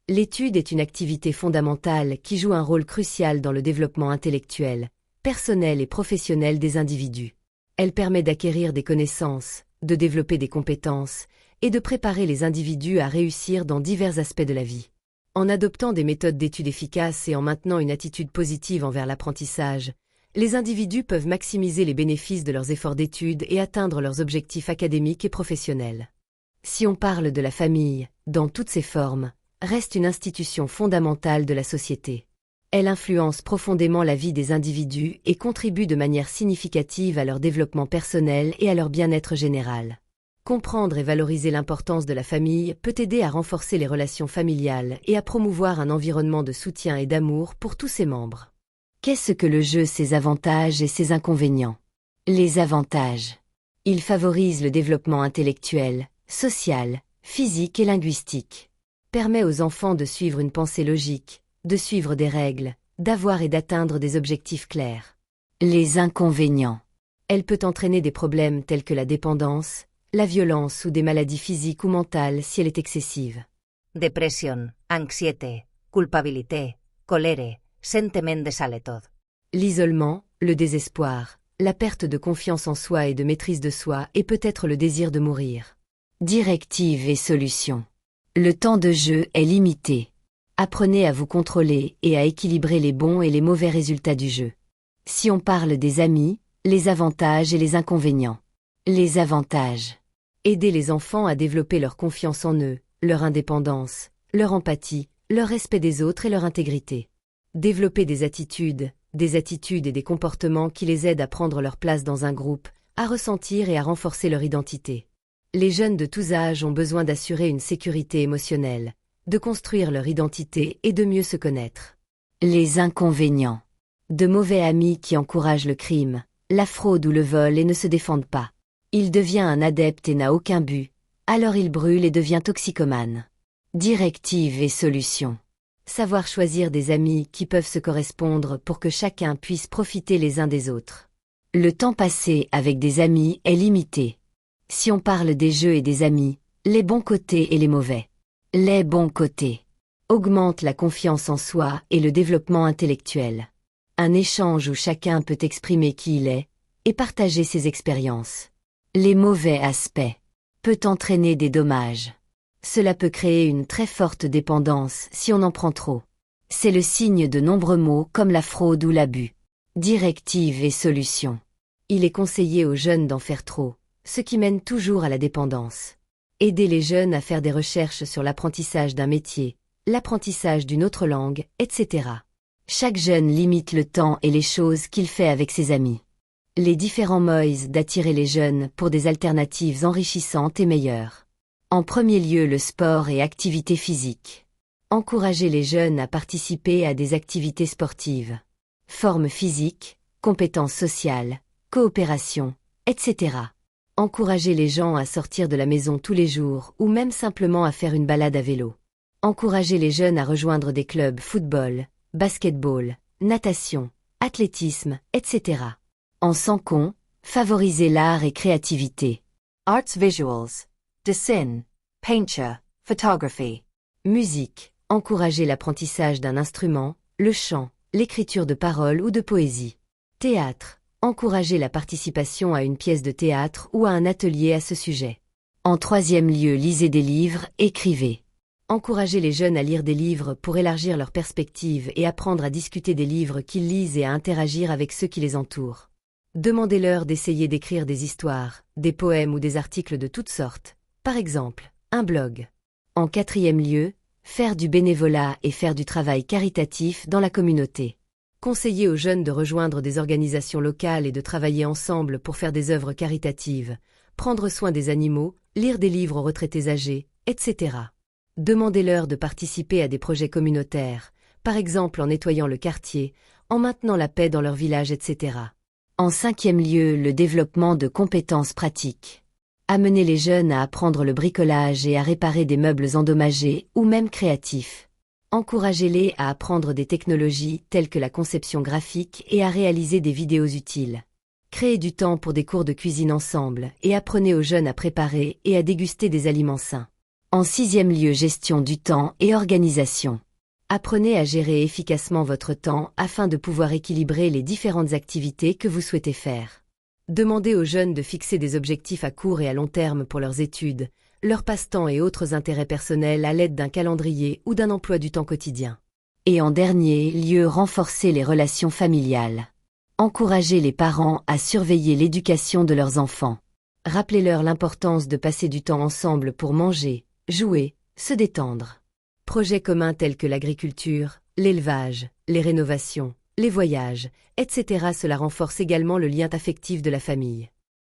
L'étude est une activité fondamentale qui joue un rôle crucial dans le développement intellectuel, personnel et professionnel des individus. Elle permet d'acquérir des connaissances, de développer des compétences et de préparer les individus à réussir dans divers aspects de la vie. En adoptant des méthodes d'étude efficaces et en maintenant une attitude positive envers l'apprentissage, les individus peuvent maximiser les bénéfices de leurs efforts d'étude et atteindre leurs objectifs académiques et professionnels. Si on parle de la famille, dans toutes ses formes, reste une institution fondamentale de la société. Elle influence profondément la vie des individus et contribue de manière significative à leur développement personnel et à leur bien-être général. Comprendre et valoriser l'importance de la famille peut aider à renforcer les relations familiales et à promouvoir un environnement de soutien et d'amour pour tous ses membres. Qu'est-ce que le jeu, ses avantages et ses inconvénients? Les avantages. Il favorise le développement intellectuel, social, physique et linguistique. Permet aux enfants de suivre une pensée logique, de suivre des règles, d'avoir et d'atteindre des objectifs clairs. Les inconvénients. Elle peut entraîner des problèmes tels que la dépendance, la violence ou des maladies physiques ou mentales si elle est excessive. Depression, anxiété, culpabilité, colère, sentiment de soledat. L'isolement, le désespoir, la perte de confiance en soi et de maîtrise de soi et peut-être le désir de mourir. Directives et solutions. Le temps de jeu est limité. Apprenez à vous contrôler et à équilibrer les bons et les mauvais résultats du jeu. Si on parle des amis, les avantages et les inconvénients. Les avantages. Aider les enfants à développer leur confiance en eux, leur indépendance, leur empathie, leur respect des autres et leur intégrité. Développer des attitudes et des comportements qui les aident à prendre leur place dans un groupe, à ressentir et à renforcer leur identité. Les jeunes de tous âges ont besoin d'assurer une sécurité émotionnelle, de construire leur identité et de mieux se connaître. Les inconvénients. De mauvais amis qui encouragent le crime, la fraude ou le vol et ne se défendent pas. Il devient un adepte et n'a aucun but, alors il brûle et devient toxicomane. Directives et solutions. Savoir choisir des amis qui peuvent se correspondre pour que chacun puisse profiter les uns des autres. Le temps passé avec des amis est limité. Si on parle des jeux et des amis, les bons côtés et les mauvais. Les bons côtés. Augmente la confiance en soi et le développement intellectuel. Un échange où chacun peut exprimer qui il est et partager ses expériences. Les mauvais aspects. Peut entraîner des dommages. Cela peut créer une très forte dépendance si on en prend trop. C'est le signe de nombreux maux comme la fraude ou l'abus. Directives et solutions. Il est conseillé aux jeunes d'en faire trop, ce qui mène toujours à la dépendance. Aider les jeunes à faire des recherches sur l'apprentissage d'un métier, l'apprentissage d'une autre langue, etc. Chaque jeune limite le temps et les choses qu'il fait avec ses amis. Les différents moyens d'attirer les jeunes pour des alternatives enrichissantes et meilleures. En premier lieu, le sport et activités physiques. Encourager les jeunes à participer à des activités sportives. Forme physique, compétences sociales, coopération, etc. Encourager les gens à sortir de la maison tous les jours ou même simplement à faire une balade à vélo. Encourager les jeunes à rejoindre des clubs football, basketball, natation, athlétisme, etc. En sans con, favoriser l'art et créativité. Arts visuals. Dessin, painture, photography. Musique. Encourager l'apprentissage d'un instrument, le chant, l'écriture de paroles ou de poésie. Théâtre. Encourager la participation à une pièce de théâtre ou à un atelier à ce sujet. En troisième lieu, lisez des livres, écrivez. Encourager les jeunes à lire des livres pour élargir leurs perspectives et apprendre à discuter des livres qu'ils lisent et à interagir avec ceux qui les entourent. Demandez-leur d'essayer d'écrire des histoires, des poèmes ou des articles de toutes sortes. Par exemple, un blog. En quatrième lieu, faire du bénévolat et faire du travail caritatif dans la communauté. Conseiller aux jeunes de rejoindre des organisations locales et de travailler ensemble pour faire des œuvres caritatives, prendre soin des animaux, lire des livres aux retraités âgés, etc. Demandez-leur de participer à des projets communautaires, par exemple en nettoyant le quartier, en maintenant la paix dans leur village, etc. En cinquième lieu, le développement de compétences pratiques. Amener les jeunes à apprendre le bricolage et à réparer des meubles endommagés ou même créatifs. Encouragez-les à apprendre des technologies telles que la conception graphique et à réaliser des vidéos utiles. Créez du temps pour des cours de cuisine ensemble et apprenez aux jeunes à préparer et à déguster des aliments sains. En 6e lieu, gestion du temps et organisation. Apprenez à gérer efficacement votre temps afin de pouvoir équilibrer les différentes activités que vous souhaitez faire. Demandez aux jeunes de fixer des objectifs à court et à long terme pour leurs études, leurs passe-temps et autres intérêts personnels à l'aide d'un calendrier ou d'un emploi du temps quotidien. Et en dernier lieu, renforcer les relations familiales. Encouragez les parents à surveiller l'éducation de leurs enfants. Rappelez-leur l'importance de passer du temps ensemble pour manger, jouer, se détendre. Projets communs tels que l'agriculture, l'élevage, les rénovations, les voyages, etc. Cela renforce également le lien affectif de la famille.